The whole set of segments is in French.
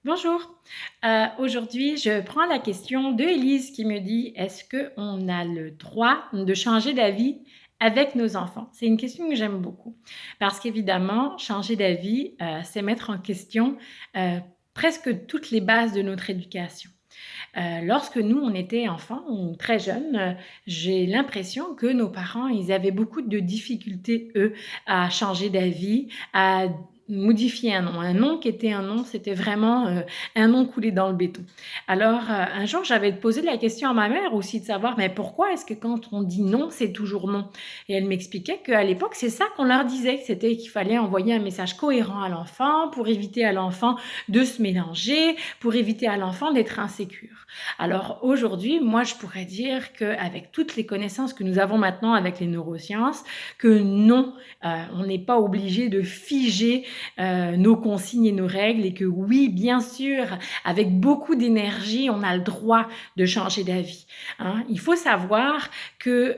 Bonjour. Aujourd'hui, je prends la question de Élise qui me dit: «Est-ce qu'on a le droit de changer d'avis avec nos enfants?» C'est une question que j'aime beaucoup parce qu'évidemment, changer d'avis, c'est mettre en question, heu, presque toutes les bases de notre éducation. Lorsque nous, on était enfants ou très jeunes, j'ai l'impression que nos parents, ils avaient beaucoup de difficultés, eux, à changer d'avis, à modifier un nom. Un nom qui était un nom, c'était vraiment, un nom coulé dans le béton. Alors, un jour, j'avais posé la question à ma mère aussi de savoir: «Mais pourquoi est-ce que quand on dit non, c'est toujours non?» Et elle m'expliquait qu'à l'époque, c'est ça qu'on leur disait, c'était qu'il fallait envoyer un message cohérent à l'enfant pour éviter à l'enfant de se mélanger, pour éviter à l'enfant d'être insécure. Alors aujourd'hui, moi, je pourrais dire qu'avec toutes les connaissances que nous avons maintenant avec les neurosciences, que non, on n'est pas obligé de figer nos consignes et nos règles et que oui, bien sûr, avec beaucoup d'énergie, on a le droit de changer d'avis. Hein. Il faut savoir que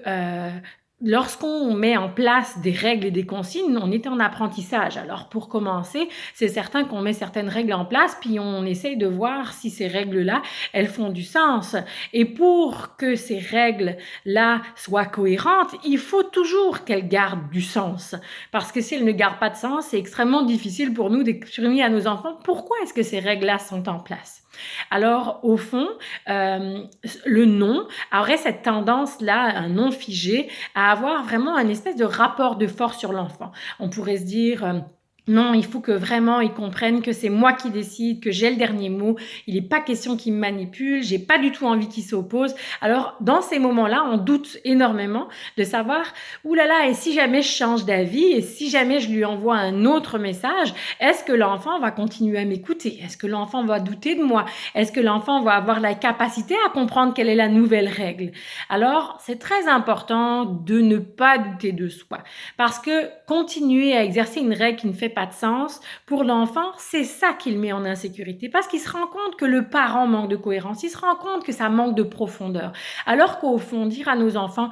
lorsqu'on met en place des règles et des consignes, on est en apprentissage. Alors pour commencer, c'est certain qu'on met certaines règles en place, puis on essaye de voir si ces règles-là, elles font du sens. Et pour que ces règles-là soient cohérentes, il faut toujours qu'elles gardent du sens. Parce que si elles ne gardent pas de sens, c'est extrêmement difficile pour nous d'exprimer à nos enfants pourquoi est-ce que ces règles-là sont en place. Alors, au fond, le non aurait cette tendance-là, un non figé, à avoir vraiment un espèce de rapport de force sur l'enfant. On pourrait se dire, non, il faut que vraiment ils comprennent que c'est moi qui décide, que j'ai le dernier mot. Il n'est pas question qu'ils me manipulent, j'ai pas du tout envie qu'ils s'opposent. Alors, dans ces moments-là, on doute énormément de savoir, ouh là là, et si jamais je change d'avis, et si jamais je lui envoie un autre message, est-ce que l'enfant va continuer à m'écouter? Est-ce que l'enfant va douter de moi? Est-ce que l'enfant va avoir la capacité à comprendre quelle est la nouvelle règle? Alors, c'est très important de ne pas douter de soi. Parce que continuer à exercer une règle qui ne fait pas de sens, pour l'enfant, c'est ça qui le met en insécurité. Parce qu'il se rend compte que le parent manque de cohérence, il se rend compte que ça manque de profondeur. Alors qu'au fond, dire à nos enfants,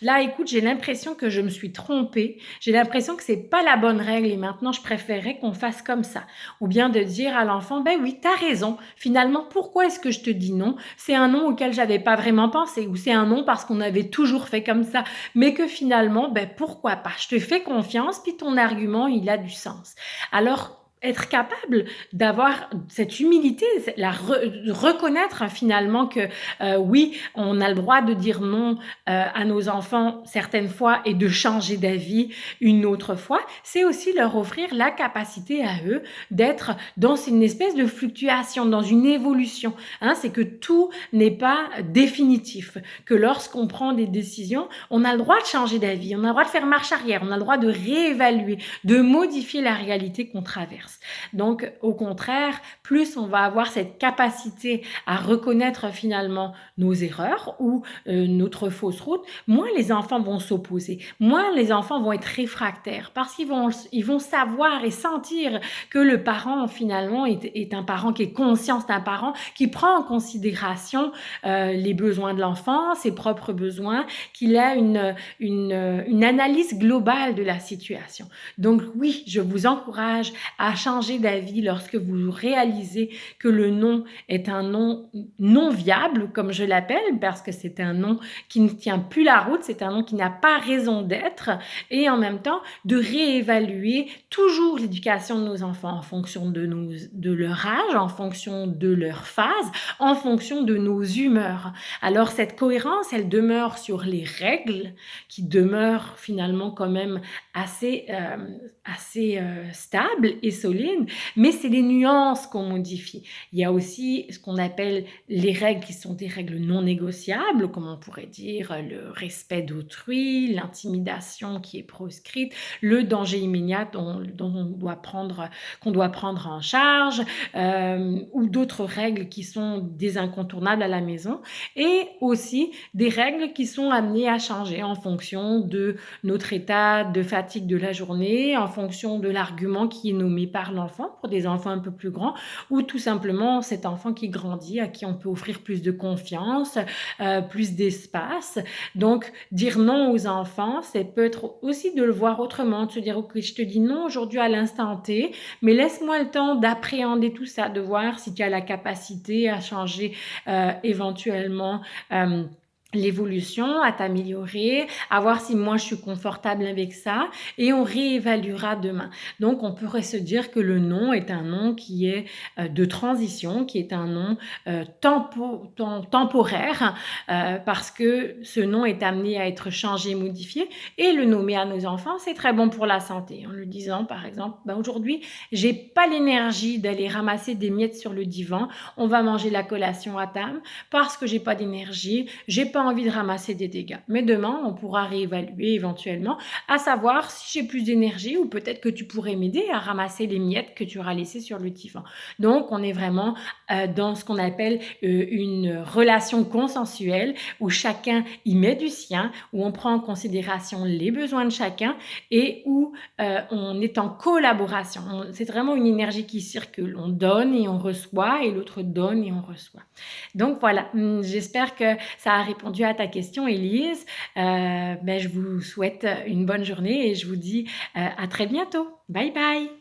là, écoute, j'ai l'impression que je me suis trompée, j'ai l'impression que c'est pas la bonne règle et maintenant je préférerais qu'on fasse comme ça. Ou bien de dire à l'enfant, ben oui, t'as raison, finalement, pourquoi est-ce que je te dis non? C'est un non auquel j'avais pas vraiment pensé, ou c'est un non parce qu'on avait toujours fait comme ça, mais que finalement, ben pourquoi pas? Je te fais confiance, puis ton argument, il a du sens. Alors, être capable d'avoir cette humilité, reconnaître finalement que oui, on a le droit de dire non à nos enfants certaines fois et de changer d'avis une autre fois, c'est aussi leur offrir la capacité à eux d'être dans une espèce de fluctuation, dans une évolution. Hein, c'est que tout n'est pas définitif, que lorsqu'on prend des décisions, on a le droit de changer d'avis, on a le droit de faire marche arrière, on a le droit de réévaluer, de modifier la réalité qu'on traverse. Donc, au contraire, plus on va avoir cette capacité à reconnaître finalement nos erreurs ou notre fausse route, moins les enfants vont s'opposer, moins les enfants vont être réfractaires parce ils vont savoir et sentir que le parent finalement est un parent qui est conscient, c'est un parent qui prend en considération les besoins de l'enfant, ses propres besoins, qu'il a une analyse globale de la situation. Donc oui, je vous encourage à changer d'avis lorsque vous réalisez que le non est un non non viable, comme je l'appelle, parce que c'est un non qui ne tient plus la route, c'est un non qui n'a pas raison d'être, et en même temps de réévaluer toujours l'éducation de nos enfants en fonction de leur âge, en fonction de leur phase, en fonction de nos humeurs. Alors cette cohérence, elle demeure sur les règles qui demeurent finalement quand même assez stables et solides, mais c'est les nuances qu'on modifie. Il y a aussi ce qu'on appelle les règles qui sont des règles non négociables, comme on pourrait dire le respect d'autrui, l'intimidation qui est proscrite, le danger immédiat qu'on doit prendre en charge, ou d'autres règles qui sont des incontournables à la maison, et aussi des règles qui sont amenées à changer en fonction de notre état de fatigue de la journée, en fonction de l'argument qui est nommé par par l'enfant, pour des enfants un peu plus grands, ou tout simplement cet enfant qui grandit, à qui on peut offrir plus de confiance, plus d'espace. Donc, dire non aux enfants, c'est peut être aussi de le voir autrement, de se dire, ok, je te dis non aujourd'hui à l'instant T, mais laisse-moi le temps d'appréhender tout ça, de voir si tu as la capacité à changer éventuellement. L'évolution, à t'améliorer, à voir si moi je suis confortable avec ça et on réévaluera demain. Donc on pourrait se dire que le non est un non qui est de transition, qui est un non temporaire parce que ce non est amené à être changé, modifié et le nommer à nos enfants, c'est très bon pour la santé. En lui disant par exemple, ben aujourd'hui, j'ai pas l'énergie d'aller ramasser des miettes sur le divan, on va manger la collation à table parce que j'ai pas d'énergie, j'ai pas envie de ramasser des dégâts. Mais demain, on pourra réévaluer éventuellement, à savoir si j'ai plus d'énergie ou peut-être que tu pourrais m'aider à ramasser les miettes que tu auras laissées sur le divan. Donc, on est vraiment dans ce qu'on appelle une relation consensuelle où chacun y met du sien, où on prend en considération les besoins de chacun et où on est en collaboration. C'est vraiment une énergie qui circule. On donne et on reçoit et l'autre donne et on reçoit. Donc voilà, j'espère que ça a répondu à ta question, Élise. Je vous souhaite une bonne journée et je vous dis à très bientôt. Bye bye.